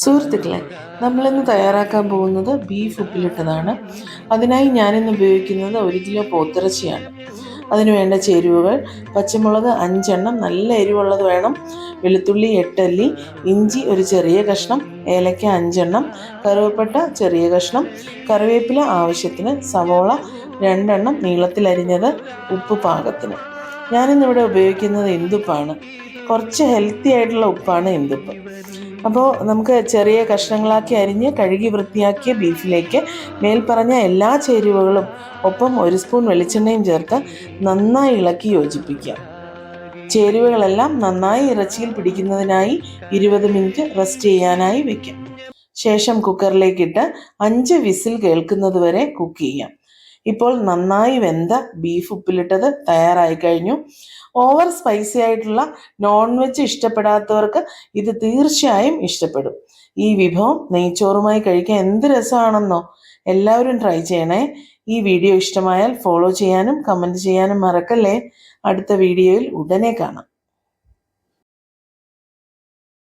സുഹൃത്തുക്കളെ, നമ്മളിന്ന് തയ്യാറാക്കാൻ പോകുന്നത് ബീഫ് ഉപ്പിലിട്ടതാണ്. അതിനായി ഞാനിന്ന് ഉപയോഗിക്കുന്നത് 1 കിലോ പോത്തിറച്ചിയാണ്. അതിനു വേണ്ട ചേരുവകൾ: പച്ചമുളക് 5 എണ്ണം, നല്ല എരിവുള്ളത് വേണം, വെളുത്തുള്ളി 8 അല്ലി, ഇഞ്ചി ഒരു ചെറിയ കഷ്ണം, ഏലക്ക 5 എണ്ണം, കറുവപ്പട്ട ചെറിയ കഷ്ണം, കറിവേപ്പില ആവശ്യത്തിന്, സവോള 2 എണ്ണം നീളത്തിലരിഞ്ഞത്, ഉപ്പ് പാകത്തിന്. ഞാനിന്നിവിടെ ഉപയോഗിക്കുന്നത് ഇന്ദുപ്പാണ്. കുറച്ച് ഹെൽത്തി ആയിട്ടുള്ള ഉപ്പാണ് ഇന്ദുപ്പ്. അപ്പോൾ നമുക്ക് ചെറിയ കഷ്ണങ്ങളാക്കി അരിഞ്ഞ് കഴുകി വൃത്തിയാക്കിയ ബീഫിലേക്ക് മേൽപ്പറഞ്ഞ എല്ലാ ചേരുവകളും ഒപ്പം 1 സ്പൂൺ വെളിച്ചെണ്ണയും ചേർത്ത് നന്നായി ഇളക്കി യോജിപ്പിക്കാം. ചേരുവകളെല്ലാം നന്നായി ഇറച്ചിയിൽ പിടിക്കുന്നതിനായി 20 മിനിറ്റ് റെസ്റ്റ് ചെയ്യാനായി വെക്കാം. ശേഷം കുക്കറിലേക്കിട്ട് 5 വിസിൽ കേൾക്കുന്നത് വരെ കുക്ക് ചെയ്യാം. ഇപ്പോൾ നന്നായി വെന്ത ബീഫ് ഉപ്പിലിട്ടത് തയ്യാറായി കഴിഞ്ഞു. ഓവർ സ്പൈസി ആയിട്ടുള്ള നോൺ വെജ് ഇഷ്ടപ്പെടാത്തവർക്ക് ഇത് തീർച്ചയായും ഇഷ്ടപ്പെടും. ഈ വിഭവം നെയ്ച്ചോറുമായി കഴിക്കാൻ എന്ത് രസമാണെന്നോ. എല്ലാവരും ട്രൈ ചെയ്യണേ. ഈ വീഡിയോ ഇഷ്ടമായാൽ ഫോളോ ചെയ്യാനും കമൻറ്റ് ചെയ്യാനും മറക്കല്ലേ. അടുത്ത വീഡിയോയിൽ ഉടനെ കാണാം.